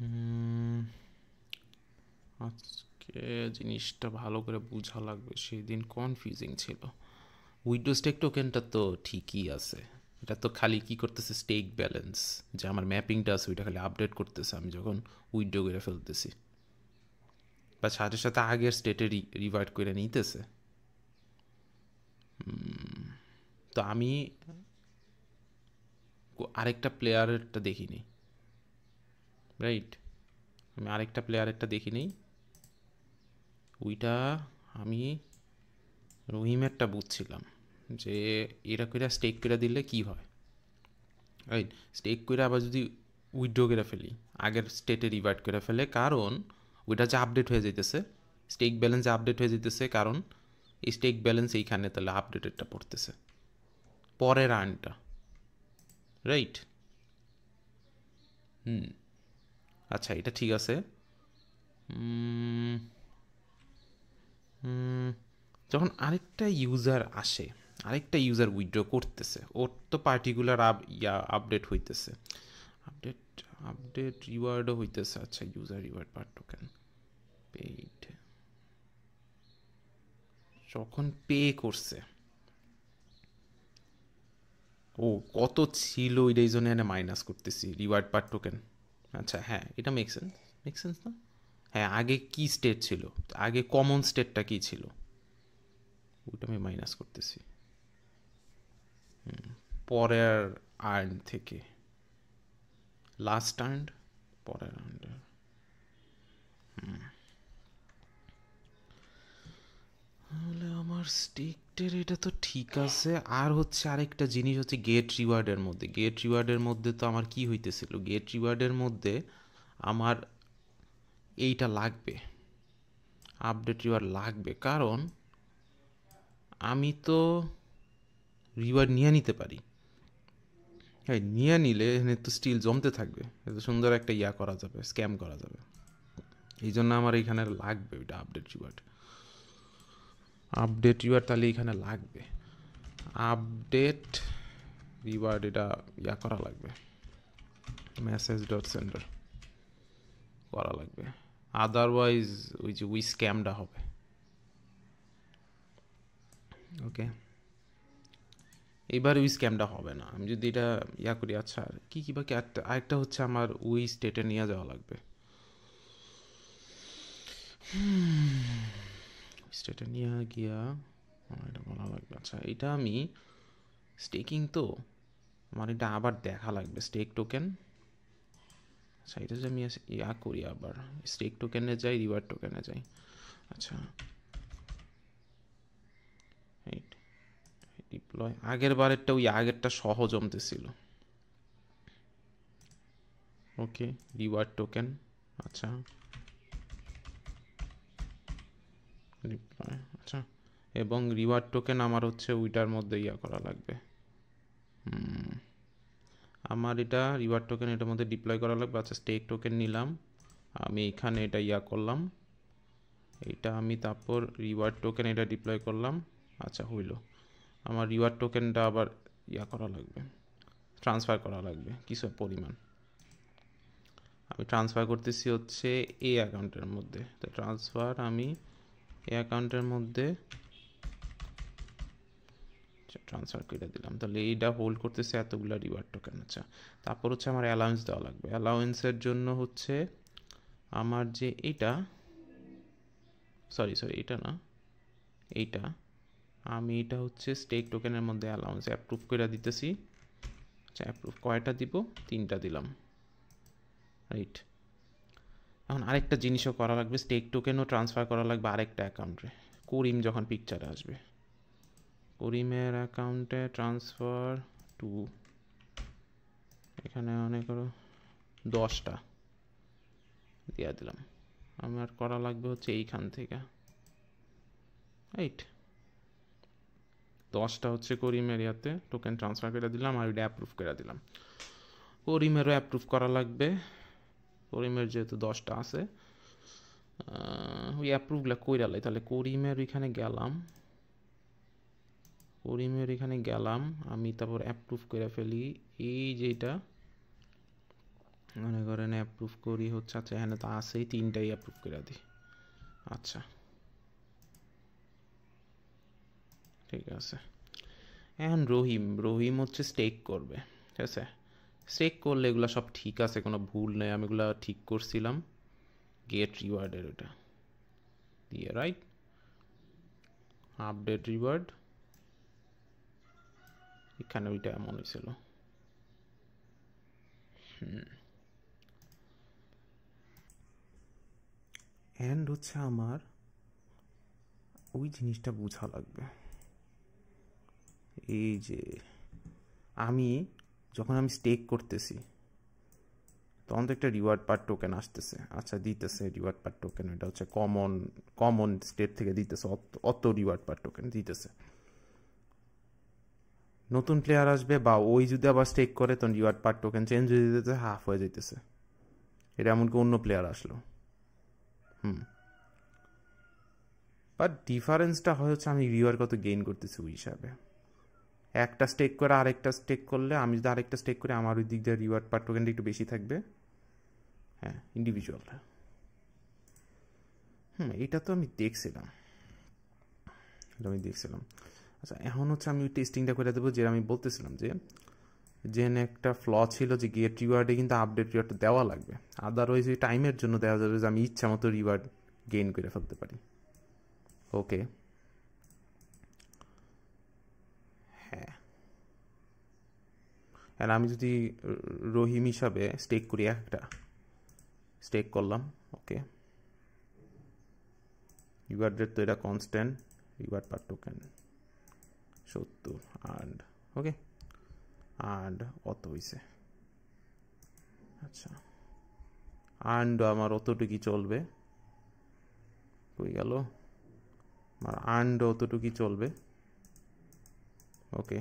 উম, আজকে জিনিসটা ভালো করে বোঝা লাগবে, সেই দিন কনফিউজিং ছিল। উইন্ডো স্টেক টোকেনটা তো ঠিকই আছে, এটা তো খালি কি করতেছে, স্টেক ব্যালেন্স যে আমার ম্যাপিংটা আছে ওইটা খালি আপডেট করতেছে আমি যখন উইন্ডো করে ফেলতেছি, বা সাথে সাথে আগের স্টেটে রিভার্ট করে নিতেছে। তো আমি আরেকটা প্লেয়ারেরটা দেখিনি, রাইট? আমি আরেকটা প্লেয়ারেরটা দেখিনি, ওইটা আমি রহিমেরটা বুঝছিলাম যে এরা কইরা স্টেক করে দিলে কি হয়, রাইট? স্টেক করে আবার যদি উইথড্র করে ফেলি, আগের স্টেটে রিভার্ট করে ফেলে, কারণ ওইটা যে আপডেট হয়ে যেতেছে, স্টেক ব্যালেন্স আপডেট হয়ে যেতেছে, কারণ এই স্টেক ব্যালেন্স এইখানে তাহলে আপডেটেডটা পড়তেছে, পরের আর্নটা, রাইট? হুম, আচ্ছা এটা ঠিক আছে। উম, উম, যখন আরেকটা ইউজার আসে, আরেকটা ইউজার উইথড্র করতেছে, ওর তো পার্টিকুলার আপডেট হইতেছে, আপডেট আপডেট রিওয়ার্ডও হইতেছে। আচ্ছা, ইউজার রিওয়ার্ড পার টোকেন পেইড, যখন পে করছে, ও কত ছিল ওইটাই জন্য এনে মাইনাস করতেছি রিওয়ার্ড পার টোকেন। আচ্ছা হ্যাঁ, এটা মেক সেন্স, মেক সেন্স না? হ্যাঁ, আগে কি স্টেট ছিল, আগে কমন স্টেটটা কি ছিল, ওইটা আমি মাইনাস করতেছি পরের আর্ন থেকে, লাস্ট আর্ন পরের আর্ন। তাহলে আমার স্টেকটের এটা তো ঠিক আছে। আর হচ্ছে আরেকটা জিনিস হচ্ছে গেট রিওয়ার্ডের মধ্যে, গেট রিওয়ার্ডের মধ্যে তো আমার কি হইতেছিল, গেট রিওয়ার্ডের মধ্যে আমার এইটা লাগবে, আপডেট রিওয়ার্ড লাগবে, কারণ আমি তো রিওয়ার্ড নিয়ে নিতে পারি। হ্যাঁ, নিয়ে নিলে এখানে তো স্টিল জমতে থাকবে, এত সুন্দর একটা ইয়া করা যাবে, স্ক্যাম করা যাবে। এই জন্য আমার এখানে লাগবে ওইটা আপডেট রিওয়ার্ড, আপডেট রিওয়ার্ড তাহলে এখানে লাগবে, আপডেট রিওয়ার্ড এটা ইয়া করা লাগবে, মেসেজ ডট সেন্ডার করা লাগবে, আদারওয়াইজ ওই যে ওই স্ক্যামটা হবে। ওকে, এইবার ওই স্ক্যামটা হবে না আমি যদি এটা ইয়া করি। আচ্ছা, আর কী কী বাকি, আরেকটা হচ্ছে আমার ওই স্টেটে নিয়ে যাওয়া লাগবে, স্টেটে নিয়ে গিয়া আমার এটা বলা লাগবে। আচ্ছা, এটা আমি স্টেকিং তো, আমার এটা আবার দেখা লাগবে স্টেক টোকেন। আচ্ছা, এটা যদি আমি ইয়া করি, আবার স্টেক টোকেনে যাই, রিওয়ার্ড টোকেনে যাই। আচ্ছা, এইট ডিপ্লয়, আগের বারেরটা ওই আগেরটা সহ জমতেছিল। ওকে, রিওয়ার্ড টোকেন, আচ্ছা ডিপ্লয়, আচ্ছা, এবং রিওয়ার্ড টোকেন আমার হচ্ছে ওইটার মধ্যে ইয়া করা লাগবে। আমার এটা রিওয়ার্ড টোকেন এটার মধ্যে ডিপ্লয় করা লাগবে। আচ্ছা, স্টেক টোকেন নিলাম, আমি এখানে এটা ইয়া করলাম, এটা আমি তারপর রিওয়ার্ড টোকেন এটা ডিপ্লয় করলাম। আচ্ছা হইল, আমার রিওয়ার্ড টোকেনটা আবার ইয়া করা লাগবে, ট্রান্সফার করা লাগবে কিছু পরিমাণ। আমি ট্রান্সফার করতেছি হচ্ছে এই অ্যাকাউন্টের মধ্যে, তো ট্রান্সফার আমি এই অ্যাকাউন্টের মধ্যে ট্রান্সফার করে দিলাম, তাহলে এইটা হোল্ড করতেছে এতগুলো রিওয়ার্ড টোকেন। আচ্ছা, তারপর হচ্ছে আমার অ্যালাউন্স দেওয়া লাগবে, অ্যালাউন্সের জন্য হচ্ছে আমার যে এইটা, সরি সরি এটা না, এইটা আমি এটা হচ্ছে স্টেক টোকেনের মধ্যে অ্যালাউন্স অ্যাপ্রুভ করে দিতেছি। আচ্ছা, অ্যাপ্রুভ কয়টা দিব, তিনটা দিলাম, রাইট? এখন আরেকটা জিনিসও করা লাগবে, স্টেক টোকেনও ট্রান্সফার করা লাগবে আরেকটা অ্যাকাউন্টে, করিম যখন পিকচারে আসবে, করিমের অ্যাকাউন্টে ট্রান্সফার টু, এখানে অনেক 10টা দিয়ে দিলাম। আমার করা লাগবে হচ্ছে এইখান থেকে, রাইট? 10টা হচ্ছে করিমের ইয়াতে টোকেন ট্রান্সফার করে দিলাম, আর ওইটা অ্যাপ্রুভ করে দিলাম। করিমেরও অ্যাপ্রুভ করা লাগবে, করিমের যেহেতু 10টা আছে, ওই অ্যাপ্রুভগুলো কইরালাই, তাহলে করিমের ওইখানে গেলাম, করিমের এখানে গেলাম আমি, তারপর অ্যাপ্রুভ করে ফেলি এই যেটা, মনে করেন অ্যাপ্রুভ করি হচ্ছে, আচ্ছা এখানে তো আছেই, 3টাই অ্যাপ্রুভ করে দিই। আচ্ছা ঠিক আছে। এখন রহিম হচ্ছে স্টেক করবে, ঠিক আছে। স্টেক করলে এগুলো সব ঠিক আছে, কোনো ভুল নেই, আমি এগুলো ঠিক করছিলাম গেট রিওয়ার্ডের ওটা দিয়ে, রাইট? আপডেট রিওয়ার্ড এখানে ওইটা এমন হয়েছিল। অ্যান্ড হচ্ছে আমার ওই জিনিসটা বোঝা লাগবে, এই যে আমি যখন আমি স্টেক করতেছি তখন তো একটা রিওয়ার্ড পার টোকেন আসতেছে, আচ্ছা দিতেছে রিওয়ার্ড পার টোকেন, এটা হচ্ছে কমন স্টেট থেকে দিতেছে, অত রিওয়ার্ড পার টোকেন দিতেছে। নতুন প্লেয়ার আসবে বা ওই যদি আবার স্টেক করে তখন রিওয়ার্ড পার টোকেন চেঞ্জ হয়ে যেতেছে, হাফ হয়ে যেতেছে। এটা এমনকি অন্য প্লেয়ার আসলো। বাট ডিফারেন্সটা হচ্ছে আমি রিওয়ার্ড কত গেইন করতেছি ওই হিসাবে। একটা স্টেক করে আরেকটা স্টেক করলে, আমি যদি আরেকটা স্টেক করে আমার ওই দিক দিয়ে রিওয়ার্ড পার টোকেনটা একটু বেশি থাকবে। হ্যাঁ ইন্ডিভিজুয়ালটা। এটা তো আমি দেখছিলাম, আচ্ছা এখন হচ্ছে আমি ওই টেস্টিংটা করে দেবো, যে আমি বলতেছিলাম যে একটা ফ্ল ছিল যে গেট রিওয়ার্ডে কিন্তু আপডেট রিওয়ার্ডটা দেওয়া লাগবে, আদারওয়াইজ ওই টাইমের জন্য দেওয়া যাবে যে আমি ইচ্ছা মতো রিওয়ার্ড গেইন করে ফেলতে পারি। ওকে হ্যাঁ, আর আমি যদি রহিম হিসাবে স্টেক করি, একটা স্টেক করলাম, ওকে রিওয়ার্ড রেট তো এটা constant, reward per token 70 and okay and অত হইছে। আচ্ছা অ্যান্ড আমার অতটুকুই চলবে, হয়ে গেল আমার অ্যান্ড অতটুকুই চলবে। ওকে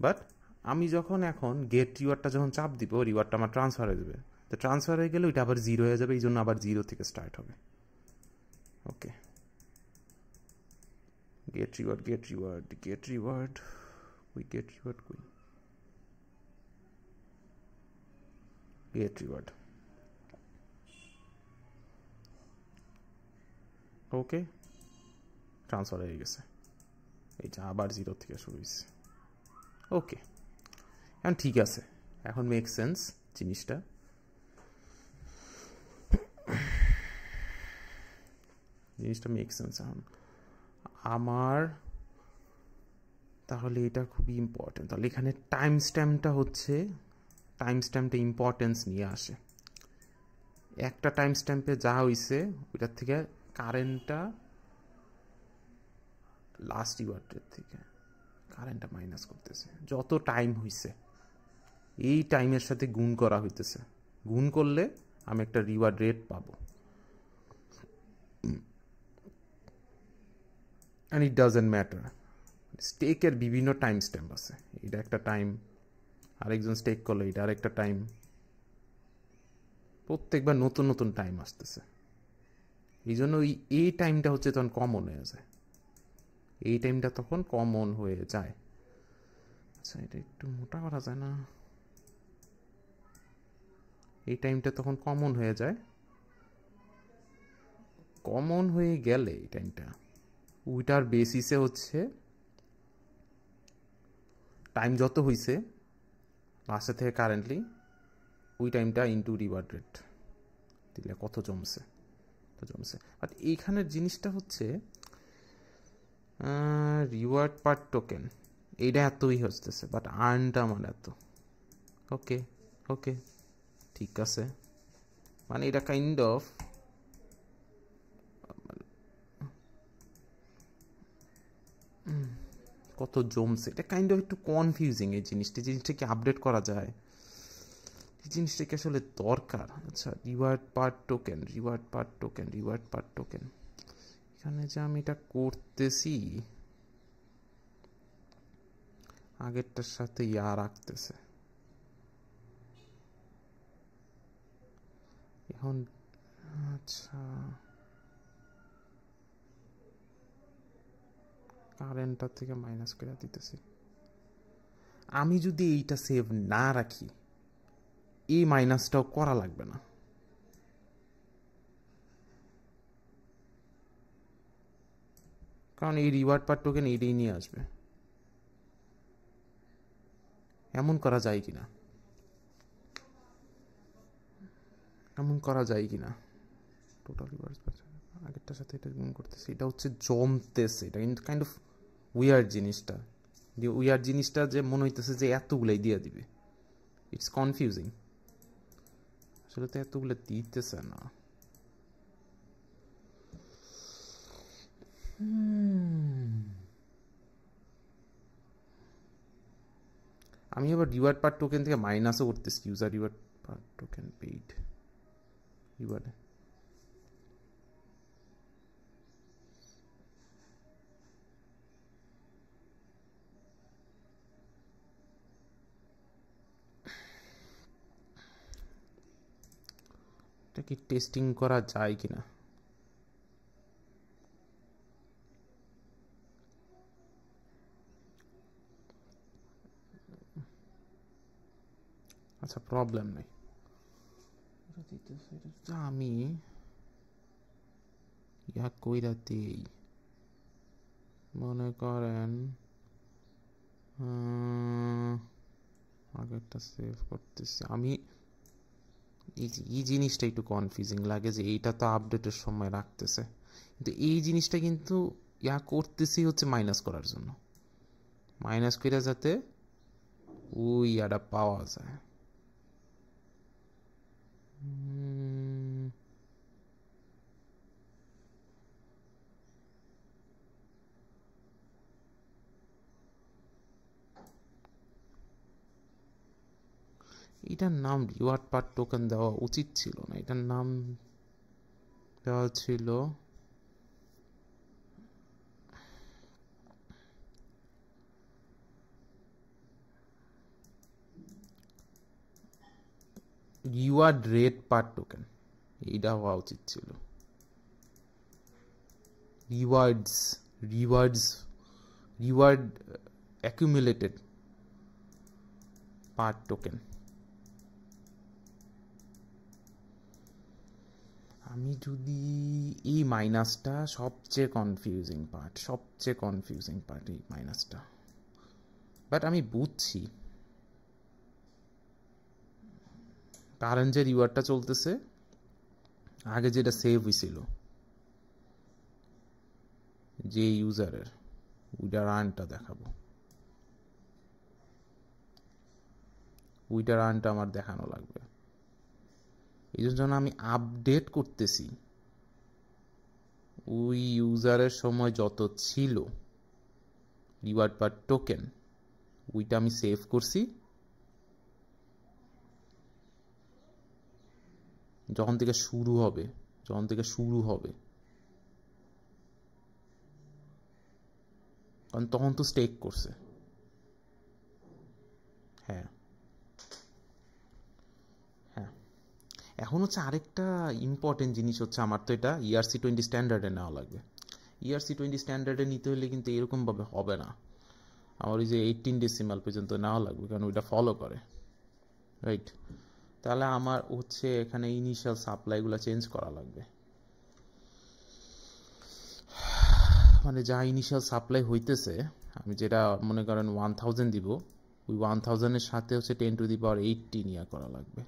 বাট আমি যখন এখন গেট রিওয়ার্ডটা যখন চাপ দিব, রিওয়ার্ডটা আমার ট্রান্সফার হয়ে যাবে, তো ট্রান্সফার হয়ে গেলে ওইটা আবার জিরো হয়ে যাবে, এই জন্য আবার জিরো থেকে স্টার্ট হবে। ওকে গেট রিওয়ার্ড ওই গেট রিওয়ার্ড কই, গেট রিওয়ার্ড ওকে ট্রান্সফার হয়ে গেছে, এই যে আবার জিরো থেকে শুরু হয়েছে। ওকে এখন ঠিক আছে, এখন মেক সেন্স জিনিসটা। মেক সেন্স এখন আমার। তাহলে এটা খুবই ইম্পর্টেন্ট, তাহলে এখানে টাইম স্ট্যাম্পটা ইম্পর্টেন্স নিয়ে আসে। একটা টাইম স্ট্যাম্পে যা হইছে ওইটার থেকে কারেন্টটা লাস্ট রিওয়ার্ডের থেকে কারেন্টটা মাইনাস করতেছে, যত টাইম হইছে এই টাইমের সাথে গুণ করা হইতেছে, গুণ করলে আমি একটা রিওয়ার্ড রেট পাবো। অ্যান্ড ইট ডাজেন্ট ম্যাটার, স্টেকের বিভিন্ন টাইম স্ট্যাম্প আছে, এটা একটা টাইম, আরেকজন স্টেক করলো এটা আরেকটা টাইম, প্রত্যেকবার নতুন নতুন টাইম আসতেছে, এই জন্য এই টাইমটা হচ্ছে তখন কমন হয়ে যায়, এই টাইমটা তখন কমন হয়ে যায়। আচ্ছা এটা একটু মোটা করা যায় না, এই টাইমটা তখন কমন হয়ে যায়, কমন হয়ে গেলে এই টাইমটা ওইটার বেসিসে হচ্ছে টাইম যত হইছে লাস্টের থেকে কারেন্টলি ওই টাইমটা ইন্টু রিওয়ার্ড রেট দিলে কত জমছে। বাট এইখানের জিনিসটা হচ্ছে রিওয়ার্ড পার টোকেন এইটা এতই হচ্ছে, বাট আর্নটা আমার এত। ওকে ওকে ঠিক আছে, মানে এটা কাইন্ড অফ কত জমছে, এটা কাইন্ড অফ একটু কনফিউজিং এই জিনিসটা কি আপডেট করা যায়, এই জিনিসটা কি আসলে দরকার। আচ্ছা রিওয়ার্ড পার টোকেন এখানে যে আমি এটা করতেছি আগেরটার সাথে রাখতেছে, এখন আচ্ছা কারেন্টটা থেকে মাইনাস করে দিতেছি। আমি যদি এইটা সেভ না রাখি এই মাইনাসটাও করা লাগবে না, কারণ এই রিওয়ার্ড পার টোকেন এটাই নিয়ে আসবে। এমন করা যায় কিনা, এমন করা যায় কিনা, টোটাল রিওয়ার্ড আগেরটার সাথে এটা গুণ করতেছে, এটা হচ্ছে জমতেছে, এটা কিন্তু কাইন্ড অফ উইয়ার্ড জিনিসটা, যে উইয়ার্ড জিনিসটা যে মনে হইতেছে যে এতগুলাই দিয়ে দিবে, ইটস কনফিউজিং, আসলে তো এতগুলো দিতেছে না। আমি আবার রিওয়ার্ড পার টোকেন থেকে মাইনাসও করতেছি, ইউজার রিওয়ার্ড পার টোকেন পেইড রিওয়ার্ডে। এটা কি টেস্টিং করা যায় কিনা? আচ্ছা, প্রবলেম নেই, আমি ইয়া কইরা দেই, মনে করেন আগেরটা সেভ করতেছি আমি। এই জিনিসটা একটু কনফিউজিং লাগে যে এইটা তো আপডেটের সময় রাখতেছে, কিন্তু এই জিনিসটা কিন্তু ইয়া করতেছি হচ্ছে মাইনাস করার জন্য, মাইনাস করে যাতে ওই ইয়াটা পাওয়া যায়। এটার নাম রিওয়ার্ড পার টোকেন দেওয়া উচিত ছিল না, এটার নাম দেওয়া ছিল রিওয়ার্ড রেট পার টোকেন, এইটা হওয়া উচিত ছিল। রিওয়ার্ড অ্যাকুমুলেটেড পার টোকেন। আমি যদি এই মাইনাসটা সবচেয়ে কনফিউজিং পার্ট এই মাইনাসটা, বাট আমি বুঝছি কারেন্ট যে রিওয়ার্ডটা চলতেছে আগে যেটা সেভ হয়েছিল যে ইউজারের, ওইটার আর্নটা দেখাবো, ওইটার আর্নটা আমার দেখানো লাগবে। এই জন্য আমি আপডেট করতেছি ওই ইউজারের সময় যত ছিল রিওয়ার্ড পার টোকেন, ওইটা আমি সেভ করছি, যখন থেকে শুরু হবে কারণ তখন তো স্টেক করছে। হ্যাঁ হ্যাঁ, এখন হচ্ছে আরেকটা ইম্পর্টেন্ট জিনিস হচ্ছে, আমার তো এটা ERC-20 স্ট্যান্ডার্ডে নেওয়া লাগবে। ERC-20 স্ট্যান্ডার্ডে নিতে হলে কিন্তু এরকমভাবে হবে না, আমার ওই যে 18 ডেসিমাল পর্যন্ত নেওয়া লাগবে, কারণ ওইটা ফলো করে, রাইট? তাহলে আমার হচ্ছে এখানে ইনিশিয়াল সাপ্লাইগুলো চেঞ্জ করা লাগবে, মানে যা ইনিশিয়াল সাপ্লাই হইতেছে আমি যেটা মনে করেন 1000 দিব, ওই 1000-এর সাথে হচ্ছে 10⁻18 ইয়া করা লাগবে।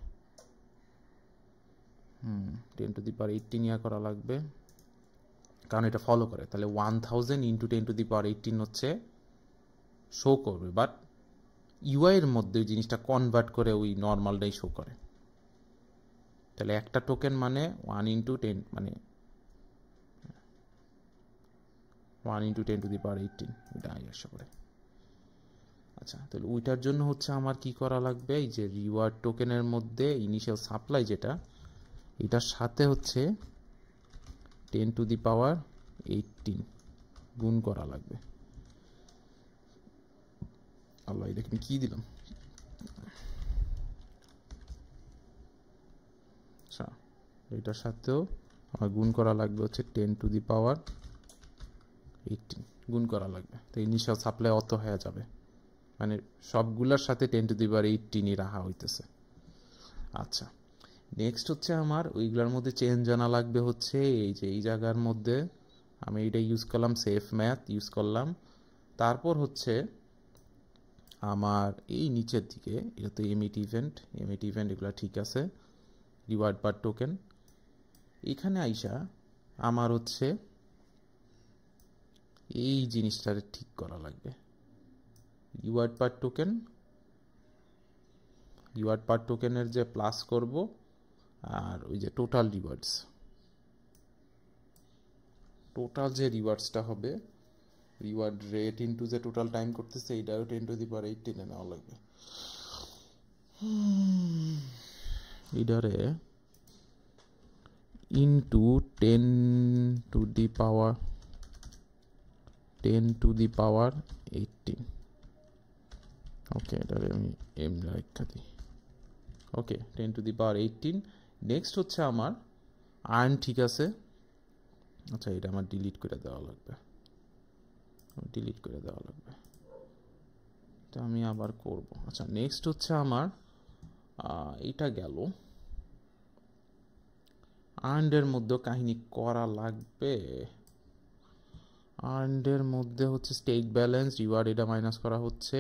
10⁻18 ইয়া করা লাগবে, কারণ এটা ফলো করে। তাহলে 1000 ইন্টু 10⁻18 হচ্ছে শো করবে, বাট ইউআই এর মধ্যে ওই জিনিসটা কনভার্ট করে ওই নর্মালটাই শো করে। তাহলে একটা টোকেন মানে 1 ইন্টু 10, মানে 1 ইন্টু 10⁻18 এটা আসা করে। আচ্ছা, তাহলে ওইটার জন্য হচ্ছে আমার কি করা লাগবে, এই যে রিওয়ার্ড টোকেনের মধ্যে ইনিশিয়াল সাপ্লাই যেটা, এটার সাথে হচ্ছে 10⁻18 গুণ করা লাগবে। আল্লাহ, এটা কি দিলাম? আচ্ছা, এটার সাথেও আমার গুণ করা লাগবে হচ্ছে 10⁻18 গুণ করা লাগবে। তো ইনিশিয়াল সাপ্লাই অত হয়ে যাবে, মানে সবগুলোর সাথে 10⁻18ই রাখা হইতেছে। আচ্ছা, নেক্সট হচ্ছে আমার ওইগুলোর মধ্যে চেঞ্জ আনা লাগবে হচ্ছে এই যে এই জায়গার মধ্যে আমি এটা ইউজ করলাম, সেফ ম্যাথ ইউজ করলাম। তারপর হচ্ছে আমার এই নিচের দিকে এটা তো এমিট ইভেন্ট এগুলো ঠিক আছে, রিওয়ার্ড পার টোকেন। এখানে আইসা আমার হচ্ছে এই জিনিসটা ঠিক করা লাগবে, রিওয়ার্ড পার টোকেনের যে প্লাস করব আর ওই যে টোটাল যে রিওয়ার্ডসটা হবে, রিওয়ার্ড রেট ইন্টু যে টোটাল টাইম করতেছে এইটাও 10^18 নেওয়া লাগবে। এটারে ইন্টু 10^18। ওকে, এটারে আমি এম রেখা দিই। ওকে, 10^18। নেক্সট হচ্ছে আমার আর্ন, ঠিক আছে। আচ্ছা, এটা আমার ডিলিট করে দেওয়া লাগবে, এটা আমি আবার করব। আচ্ছা, নেক্সট হচ্ছে আমার এটা গেল, আর্নডের মধ্যে কাহিনী করা লাগবে। আর্নডের মধ্যে হচ্ছে স্টেক ব্যালেন্স রিওয়ার্ড, এটা মাইনাস করা হচ্ছে।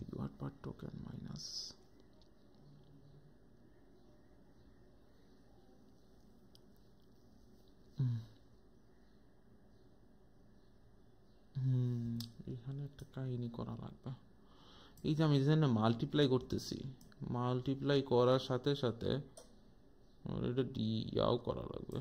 রিওয়ার্ড পার টোকেন মাইনাস এখানে একটা কাহিনী করা লাগবে। এই যে আমি এখানে মাল্টিপ্লাই করতেছি, মাল্টিপ্লাই করার সাথে সাথে এটা ইয়াও করা লাগবে।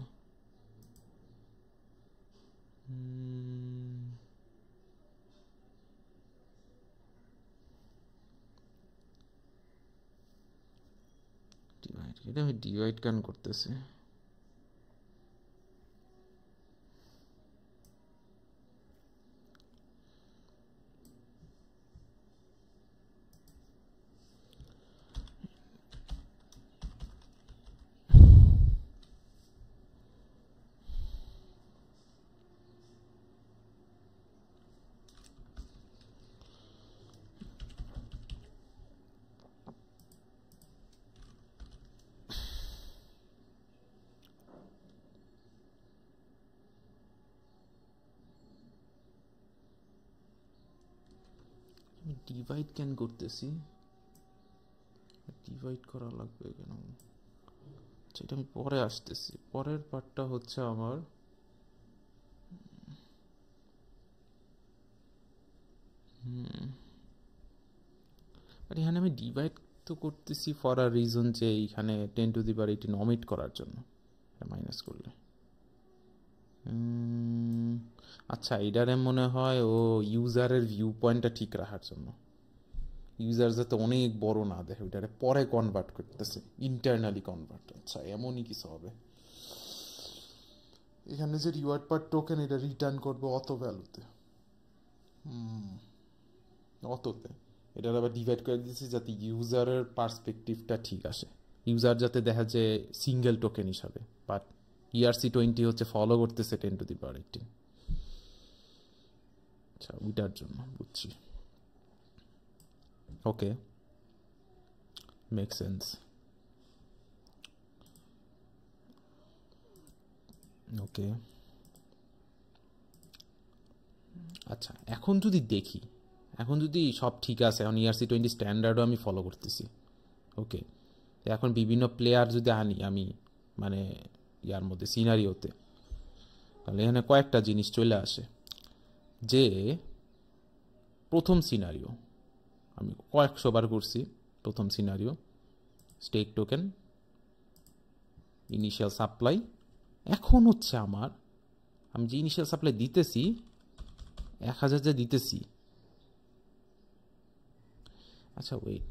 ডিভাইড, এটা আমি ডিভাইড কেন করতেছি? ডিভাইড কেন করতেছি? ডিভাইড করা লাগবে কেন? সেটা আমি পরে আসতেছি। পরের পার্টটা হচ্ছে আমার এখানে আমি ডিভাইড তো করতেছি ফর আ রিজন, যে এইখানে 10^18 অমিট করার জন্য মাইনাস করলে। আচ্ছা, এটারে মনে হয় ও ইউজারের ভিউ পয়েন্টটা ঠিক রাখার জন্য, ইউজার যাতে অনেক বড় না দেখে ওইটারে পরে কনভার্ট করতেছে, ইন্টারনালি কনভার্ট। আচ্ছা, এমনই কিছু হবে। এখানে যে রিওয়ার্ড পার টোকেন এটা রিটার্ন করবে অত ভ্যালুতে, অততে এটার আবার ডিভাইড করে দিয়েছি যাতে ইউজারের পার্সপেক্টিভটা ঠিক আসে, ইউজার যাতে দেখা যায় সিঙ্গেল টোকেন হিসাবে। বাট ERC20 হচ্ছে ফলো করতেছে 10^18। আচ্ছা, ওইটার জন্য বুঝছি। ওকে, মেক সেন্স। ওকে, আচ্ছা, এখন যদি দেখি, এখন যদি সব ঠিক আছে, এখন ERC20 স্ট্যান্ডার্ডও আমি ফলো করতেছি। ওকে, এখন বিভিন্ন প্লেয়ার যদি আনি আমি, মানে ইয়ার মধ্যে সিনারিওতে, তাহলে এখানে কয়েকটা জিনিস চলে আসে। যে প্রথম সিনারিও আমি কয়েকশো বার করছি, প্রথম scenario stake token initial supply. এখন হচ্ছে আমার, আমি যে ইনিশিয়াল সাপ্লাই দিতেছি 1000 যে দিতেছি, আচ্ছা ওয়েট,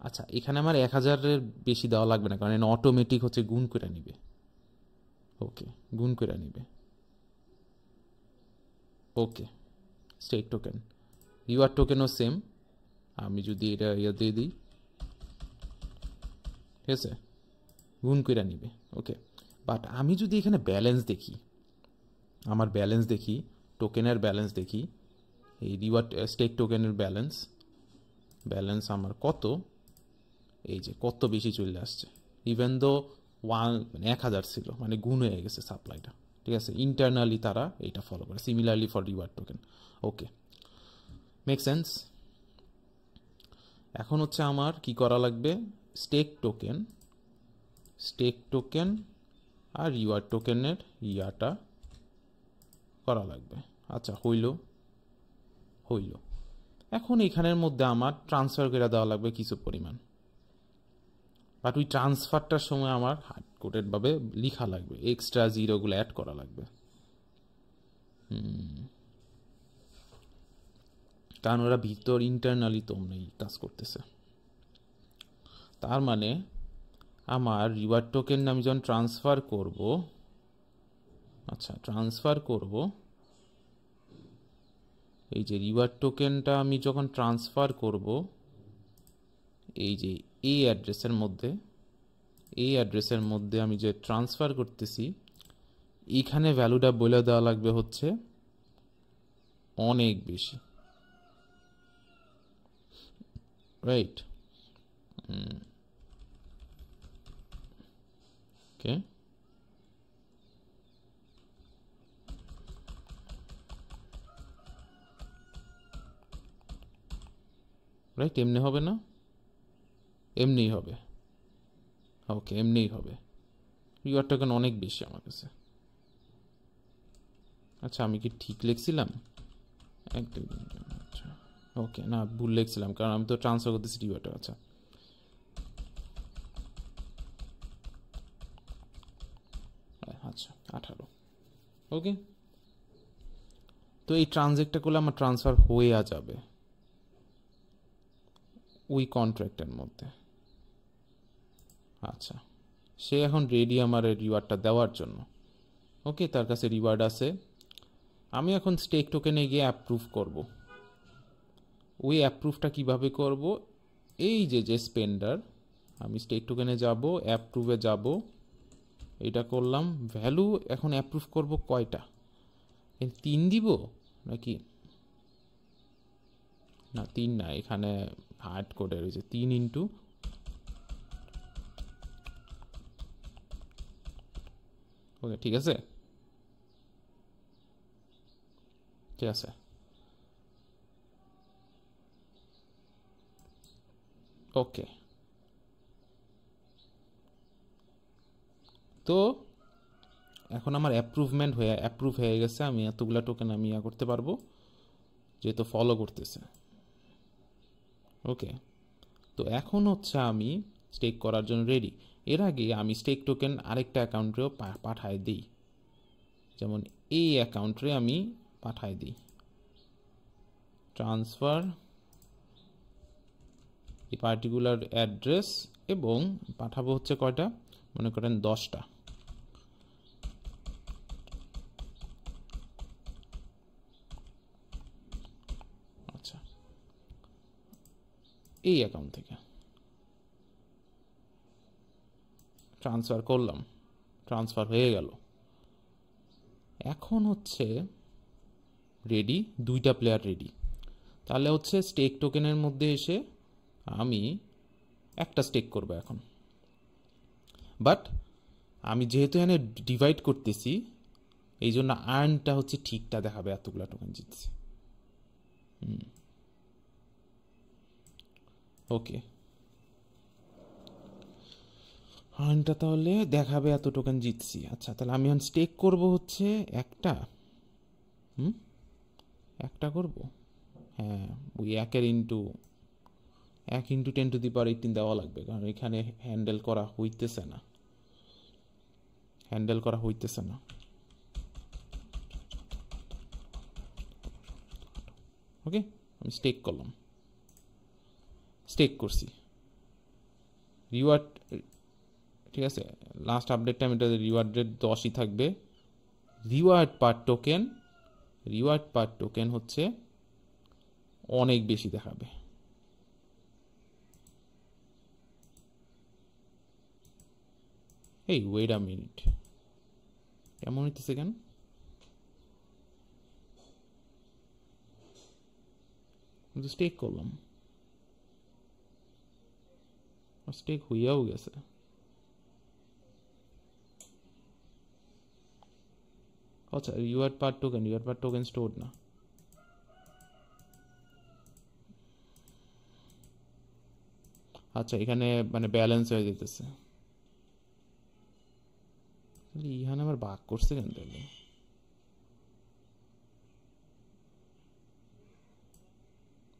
আচ্ছা এখানে আমার 1000-এর বেশি দেওয়া লাগবে না, কারণ এটা অটোমেটিক হচ্ছে গুণ করে নিবে। ওকে, গুণ করে নিবে। ওকে, স্টেক টোকেন রিওয়ার্ড টোকেনও সেম। আমি যদি এটা ইয়ে দিয়ে দিই ঠিক আছে, গুণ করে নিবে। ওকে, বাট আমি যদি এখানে ব্যালেন্স দেখি, আমার ব্যালেন্স দেখি, টোকেনের ব্যালেন্স দেখি, এই রিওয়ার্ড স্টেক টোকেনের ব্যালেন্স আমার কত, এই যে কত বেশি চলে আসছে, ইভেন দো 1000 ছিল, মানে গুণ হয়ে গেছে সাপ্লাইটা। ঠিক আছে, ইন্টারনালি তারা এইটা ফলো করে। Similarly for reward token. Okay, make sense. এখন হচ্ছে আমার কি করা লাগবে, স্টেক টোকেন আর রিওয়ার্ড টোকেনের ইয়াটা করা লাগবে। আচ্ছা, হইল। এখন এখানের মধ্যে আমার ট্রান্সফার করে দেওয়া লাগবে কিছু পরিমাণ, বাট ওই ট্রান্সফারটার সময় আমার হার্ড কোডেডভাবে লিখা লাগবে, এক্সট্রা জিরোগুলো অ্যাড করা লাগবে। কারণ ওরা ভিতর ইন্টারনালি তো অমনি কাজ করতেছে। তার মানে আমার রিওয়ার্ড টোকেন আমি যখন ট্রান্সফার করব, এই যে রিওয়ার্ড টোকেনটা আমি যখন ট্রান্সফার করব, এই যে এই অ্যাড্রেসের মধ্যে আমি যে ট্রান্সফার করতেছি, এইখানে ভ্যালুটা বলে দেওয়া লাগবে হচ্ছে অনেক বেশি, রাইট? ওকে, রাইট, এমনি হবে না? এমনিই হবে। ওকে, এমনিই হবে। রিওয়ার্ড টোকেন অনেক বেশি আমার কাছে। আচ্ছা, আমি কি ঠিক লিখছিলাম? আচ্ছা, ওকে, না ভুল লিখছিলাম, কারণ আমি তো ট্রান্সফার করতেছি রিওয়ার্ডটা। আচ্ছা, আচ্ছা 18। ওকে, তো এই ট্রানজেক্টটা করলে আমার ট্রান্সফার হয়ে যাবে ওই কন্ট্রাক্টের মধ্যে। আচ্ছা, সে এখন রেডি আমার রিওয়ার্ডটা দেওয়ার জন্য। ওকে, তার কাছে রিওয়ার্ড আছে। আমি এখন স্টেক টোকেনে গিয়ে অ্যাপ্রুভ করব। ওই অ্যাপ্রুভটা কিভাবে করব, এই যে স্পেন্ডার, আমি স্টেক টোকেনে যাব, অ্যাপ্রুভে যাব, এটা করলাম। ভ্যালু এখন অ্যাপ্রুভ করব কয়টা, 3 দিব নাকি? না 3 না, এখানে হার্ড কোডে রয়েছে 3 ইন্টু, ওকে ঠিক আছে, ঠিক আছে। ওকে, তো এখন আমার অ্যাপ্রুভ হয়ে গেছে। আমি এতগুলা টোকেন আমি করতে পারবো, যেহেতু ফলো করতেছে। ওকে, তো এখন হচ্ছে আমি স্টেক করার জন্য রেডি। এর আগে আমি স্টেক টোকেন আরেকটা অ্যাকাউন্টেও পাঠায় দিই, যেমন এই অ্যাকাউন্টে আমি পাঠায় দিই ট্রান্সফার এই পার্টিকুলার অ্যাড্রেস, এবং পাঠাবো হচ্ছে কয়টা, মনে করেন 10টা। আচ্ছা, এই অ্যাকাউন্ট থেকে ট্রান্সফার করলাম, ট্রান্সফার হয়ে গেল। এখন হচ্ছে রেডি, 2টা প্লেয়ার রেডি। তাহলে হচ্ছে স্টেক টোকেনের মধ্যে এসে আমি একটা স্টেক করব এখন। বাট আমি যেহেতু এখানে ডিভাইড করতেছি, এই জন্য আর্নটা হচ্ছে ঠিকটা দেখাবে, এতগুলো টোকেন জিতছে। ওকে, আর্নটা তাহলে দেখাবে এত টোকেন জিতছি। আচ্ছা, তাহলে আমি এখন স্টেক করব হচ্ছে একটা করব। হ্যাঁ, ওই 1 ইন্টু 10^18 দেওয়া লাগবে, কারণ এখানে হ্যান্ডেল করা হইতেছে না। ওকে, আমি স্টেক করছি। রিওয়ার্ড, ঠিক আছে, লাস্ট আপডেট টাইম এটা রিওয়ার্ড রেট 10ই থাকবে। রিওয়ার্ড পার টোকেন হচ্ছে অনেক বেশি দেখাবে। এই ওয়েট আ মিনিট, কেমন হইতেছে কেন? স্টেক করলাম, স্টেক হইয়াও গেছে। আচ্ছা, রিওয়ার্ড পার টোকেন স্টোর না। আচ্ছা, এখানে মানে ব্যালেন্স হয়ে যেতেছে। ইহানে আবার বাক করছে কেন তাহলে?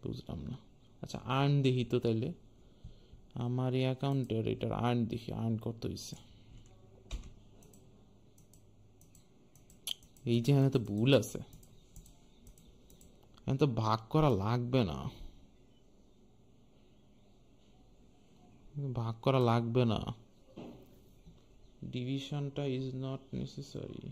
বুঝলাম না। আচ্ছা, আর্ন দেখি তো তাইলে আমার এই অ্যাকাউন্টের এটার আর্ন দেখি, আর্ন কত হয়েছে। এই যে এখানে তো ভুল আছে, এখানে তো ভাগ করা লাগবে না, ভাগ করা লাগবে না, ডিভিশনটা ইজ নট নেসেসারি।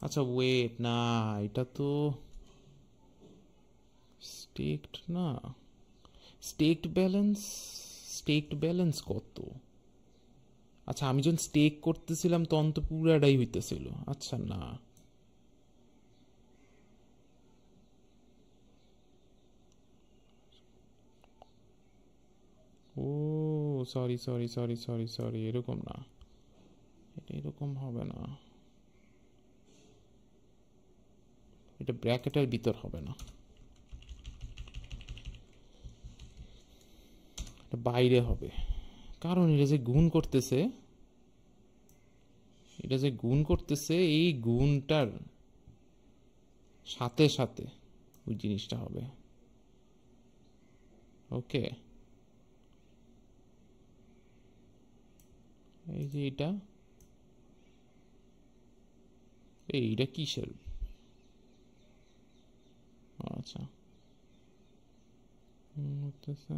আচ্ছা ওয়েট, না এটা তো স্টেকড না, স্টেকড ব্যালেন্স কত? আচ্ছা, আমি যখন স্টেক করতেছিলাম তখন তো পুরাটাই হইতেছিল। আচ্ছা না, ও sorry sorry sorry sorry sorry, এরকম না, এটা এরকম হবে না, এটা ব্র্যাকেটের ভিতর হবে না, এটা বাইরে হবে। কারণ এটা যে গুণ করতেছে, এটা যে গুণ করতেছে এই গুণটার সাথে সাথে ওই জিনিসটা হবে। ওকে, এই যে এটা, এইটা কিসের? আচ্ছা, হতেছে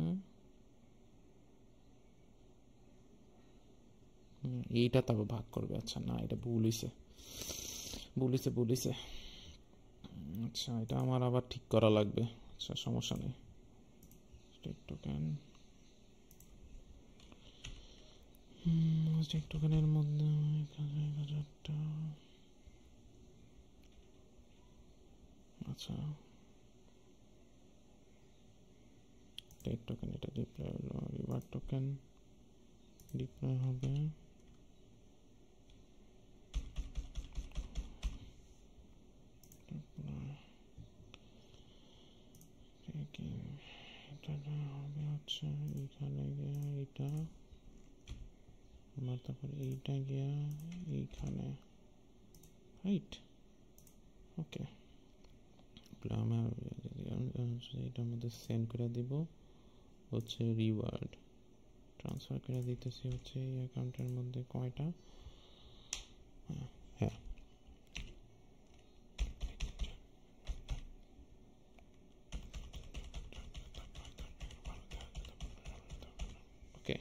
এইটা তবে ভাগ করবে। আচ্ছা না, এটা ভুল হইছে, ভুল হইছে, ভুল হইছে। আচ্ছা, এটা আমার আবার ঠিক করা লাগবে। আচ্ছা, সমস্যা নেই। স্টেক টোকেন, স্টেক টোকেনের মধ্যে 1000টা। আচ্ছা, স্টেক টোকেন এটা ডিপ্লয় হলো, রিওয়ার্ড টোকেন ডিপ্লয় হবে। এটা হবে হচ্ছে এইখানে গিয়া, এইটা আমার, তারপরে এইটা গিয়া এইখানে, রাইট? ওকে, আমার এটার মধ্যে সেন্ড করে দিব হচ্ছে রিওয়ার্ড, ট্রান্সফার করে দিতেছি হচ্ছে এই অ্যাকাউন্টের মধ্যে কয়টা। হ্যাঁ, ওকে,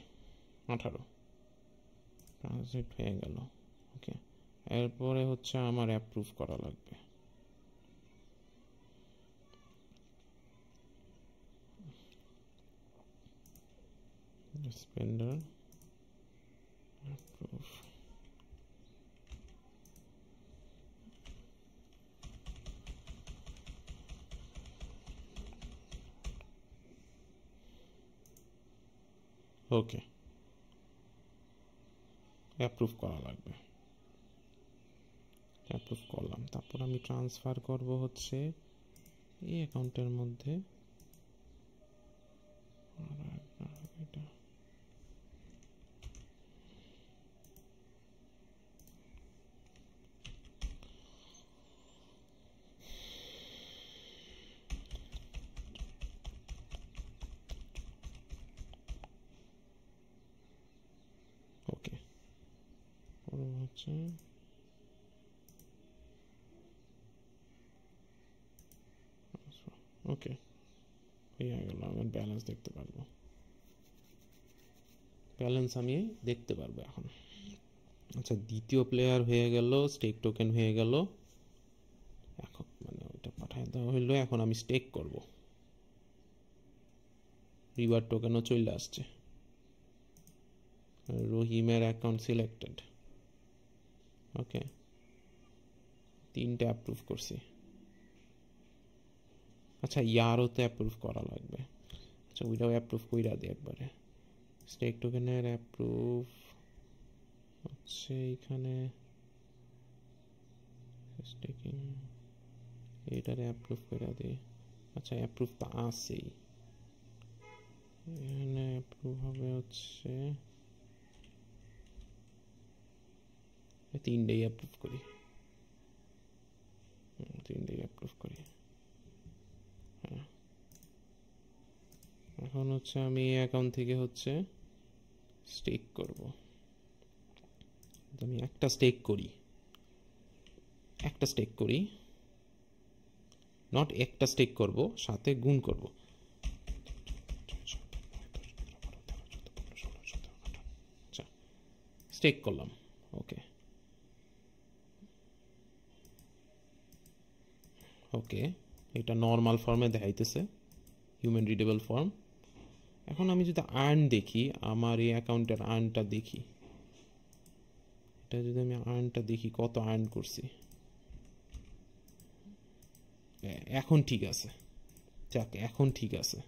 18 ট্রান্সলেট হয়ে গেল। ওকে, এরপরে হচ্ছে আমার অ্যাপ্রুভ করা লাগবে। স্পেন্ডার অ্যাপ্রুভ, ওকে, অ্যাপ্রুভ করা লাগবে। অ্যাপ্রুভ করলাম, তারপর আমি ট্রান্সফার করব হচ্ছে এই অ্যাকাউন্টের মধ্যে। এটা ওকে, হচ্ছে ওকে, এই হয়ে গেল, আমার ব্যালেন্স দেখতে পারবো, ব্যালেন্স আমি দেখতে পারবো এখন। আচ্ছা, দ্বিতীয় প্লেয়ার হয়ে গেল, স্টেক টোকেন হয়ে গেল, এখন মানে ওইটা পাঠায় দেওয়া হইলো, এখন আমি স্টেক করব, রিওয়ার্ড টোকেনও চলে আসছে, রহিমের অ্যাকাউন্ট সিলেক্টেড। ওকে, 3টে অ্যাপ্রুভ করছি। আচ্ছা, ইয়ারও তো অ্যাপ্রুভ করা লাগবে। আচ্ছা, ওইটাও অ্যাপ্রুভ কইরা দিই একবারে। স্টেক টোকেনের অ্যাপ্রুভ হচ্ছে এইখানে, স্টেকিং এইটারে অ্যাপ্রুভ করে দিই। আচ্ছা, অ্যাপ্রুভ তো আছেই, এখানে অ্যাপ্রুভ হবে হচ্ছে 3টেই অ্যাপ্রুভ করি, 3টেই অ্যাপ্রুভ করি। হ্যাঁ, এখন হচ্ছে আমি এই অ্যাকাউন্ট থেকে হচ্ছে স্টেক করব। আমি একটা স্টেক করি, নট একটা স্টেক করব, সাথে গুণ করব। আচ্ছা, স্টেক করলাম। ওকে ওকে, এটা নর্মাল ফর্মে দেখাইতেছে, হিউম্যান রিডেবল ফর্ম। এখন আমি যদি আর্ন দেখি, আমার এই অ্যাকাউন্টের আর্নটা দেখি, এটা যদি আমি আর্নটা দেখি কত আর্ন করছি, এখন ঠিক আছে, যাক এখন ঠিক আছে,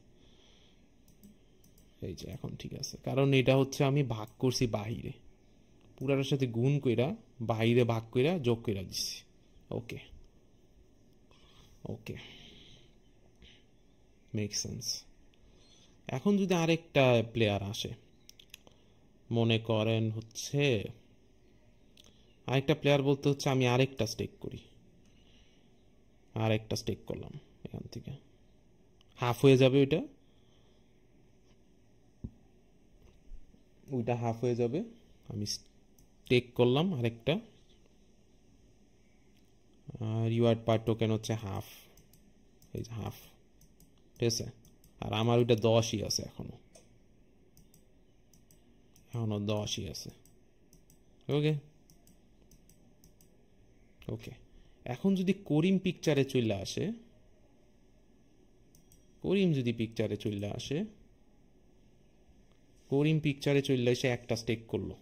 এই যে এখন ঠিক আছে, কারণ এটা হচ্ছে আমি ভাগ করছি বাহিরে, পুরাটার সাথে গুণ কইরা বাহিরে ভাগ কইরা যোগ কইরা দিচ্ছি। ওকে ওকে, মেক সেন্স। এখন যদি আরেকটা প্লেয়ার আসে, মনে করেন হচ্ছে আরেকটা প্লেয়ার বলতে হচ্ছে আমি আরেকটা স্টেক করি, আরেকটা স্টেক করলাম, এখান থেকে হাফ হয়ে যাবে, ওইটা হাফ হয়ে যাবে, আমি স্টেক করলাম আরেকটা, রিওয়ার্ড পার টোকেন হচ্ছে হাফ, এই যে হাফ, ঠিক আছে। আর আমার ওইটা 10ই আছে, এখনো 10ই আছে। ওকে ওকে, এখন যদি করিম পিকচারে চলে আসে, করিম পিকচারে চলে এসে একটা স্টেক করলো,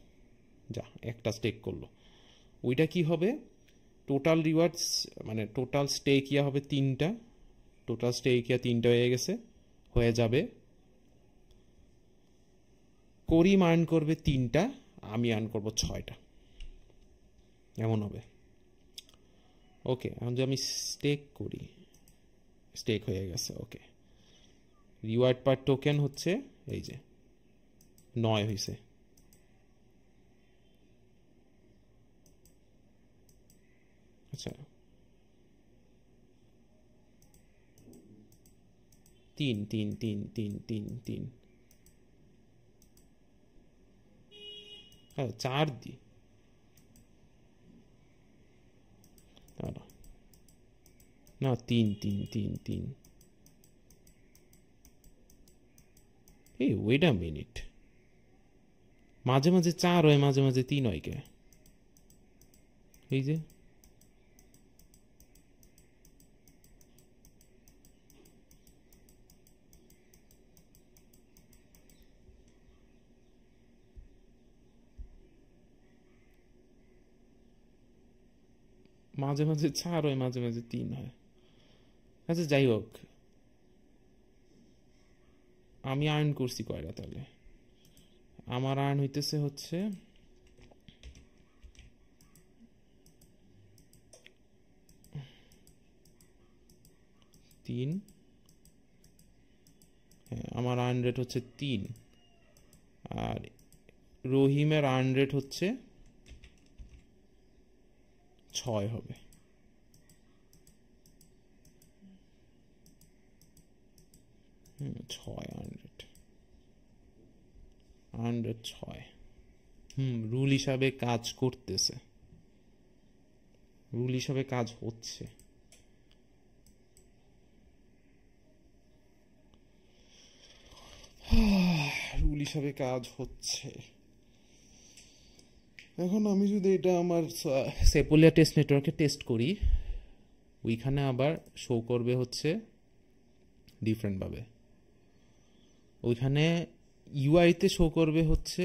একটা স্টেক করলো, ওইটা কি হবে, টোটাল রিওয়ার্ডস মানে টোটাল স্টেক ইয়া হবে 3টা, টোটাল স্টেক ইয়া 3টা হয়ে যাবে, করিম আর্ন করবে 3টা, আমি আর্ন করব 6টা, এমন হবে। ওকে, এখন যদি আমি স্টেক করি, স্টেক হয়ে গেছে। ওকে, রিওয়ার্ড পার টোকেন হচ্ছে এই যে 9 হয়েছে। আচ্ছা, 3 3 3 3 3 3, হ্যাঁ 4 দিই, না 3 3 3 3, এই ওয়েট আ মিনিট, মাঝে মাঝে 4 হয়, মাঝে মাঝে 3 হয় কে, এই যে মাঝে মাঝে 4 হয়, মাঝে মাঝে 3 হয়। আচ্ছা যাই হোক, আমি আর্ন করছি কয়টা তাহলে, আমার আর্ন হইতেছে হচ্ছে 3, হ্যাঁ আমার আর্ন রেট হচ্ছে 3, আর রহিমের আর্ন রেট হচ্ছে 6 হবে। 6 আর্ন রেট 6। রুল হিসাবে কাজ করতেছে, রুল হিসাবে কাজ হচ্ছে। রুল হিসাবে কাজ হচ্ছে। এখন আমি যদি এটা আমার সেপোলিয়া টেস্ট নেটওয়ার্কে টেস্ট করি, ওইখানে আবার শো করবে হচ্ছে ডিফারেন্টভাবে। ওইখানে ইউআইতে শো করবে হচ্ছে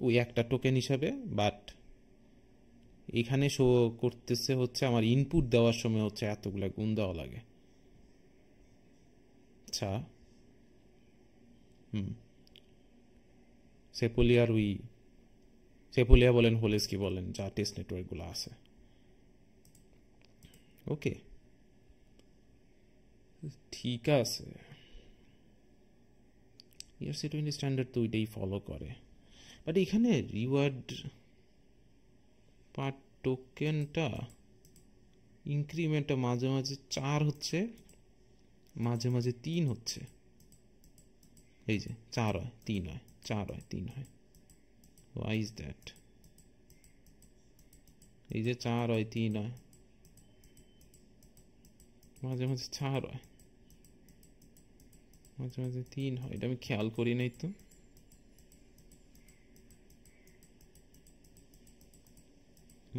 ওই একটা টোকেন হিসাবে, বাট এখানে শো করতেছে হচ্ছে আমার ইনপুট দেওয়ার সময় হচ্ছে এতগুলা গুণ দেওয়া লাগে। আচ্ছা, সেপোলিয়ার ওই সেপোলিয়া বলেন, হোলেস্কি বলেন, যা টেস্ট নেটওয়ার্কগুলো আছে, ওকে ঠিক আছে। ERC20 স্ট্যান্ডার্ড তো ওইটাই ফলো করে, বাট এখানে রিওয়ার্ড পার টোকেনটা ইনক্রিমেন্টটা মাঝে মাঝে 4 হচ্ছে, মাঝে মাঝে 3 হচ্ছে। এই যে 4 হয় 3 হয়, 4 হয় 3 হয়, why is that? এই যে 4 হয় 3 হয়, মাঝে মাঝে 4 হয়, মাঝে মাঝে 3 হয়, এটা আমি খেয়াল করি নাই তো।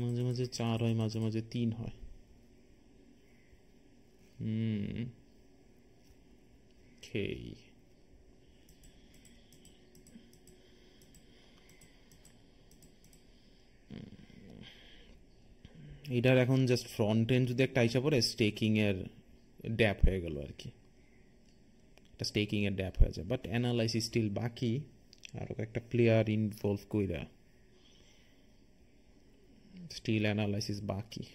মাঝে মাঝে 4 হয়, মাঝে মাঝে 3 হয়। Okay. এটার এখন জাস্ট ফ্রন্ট এন্ড যদি একটা আইসা পড়ে, স্টেকিং এর ড্যাপ হয়ে গেল আর কি, এটা স্টেকিং এর ড্যাপ হয়ে যায়, বাট অ্যানালাইসিস স্টিল বাকি, আরো একটা প্লেয়ার ইনভলভ কইরা স্টিল অ্যানালাইসিস বাকি।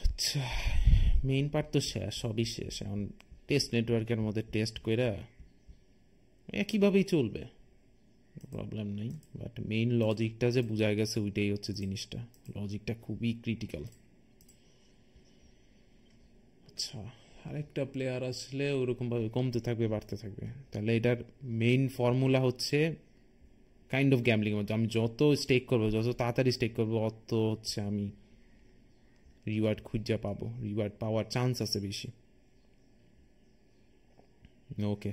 আচ্ছা, মেইন পার্ট তো শেষ, সবই শেষ। এখন টেস্ট নেটওয়ার্কের মধ্যে টেস্ট কইরা একইভাবেই চলবে, প্রবলেম নেই, বাট মেইন লজিকটা যে বোঝা গেছে ওইটাই হচ্ছে জিনিসটা, লজিকটা খুবই ক্রিটিক্যাল। আচ্ছা, আরেকটা প্লেয়ার আসলে ওরকমভাবে কমতে থাকবে বাড়তে থাকবে, তাহলে এটার মেইন ফর্মুলা হচ্ছে কাইন্ড অফ গ্যাম্বলিং মধ্যে, আমি যত স্টেক করবো, যত তাড়াতাড়ি স্টেক করবো, অত হচ্ছে আমি রিওয়ার্ড খুঁজে পাবো, রিওয়ার্ড পাওয়ার চান্স আছে বেশি। ওকে।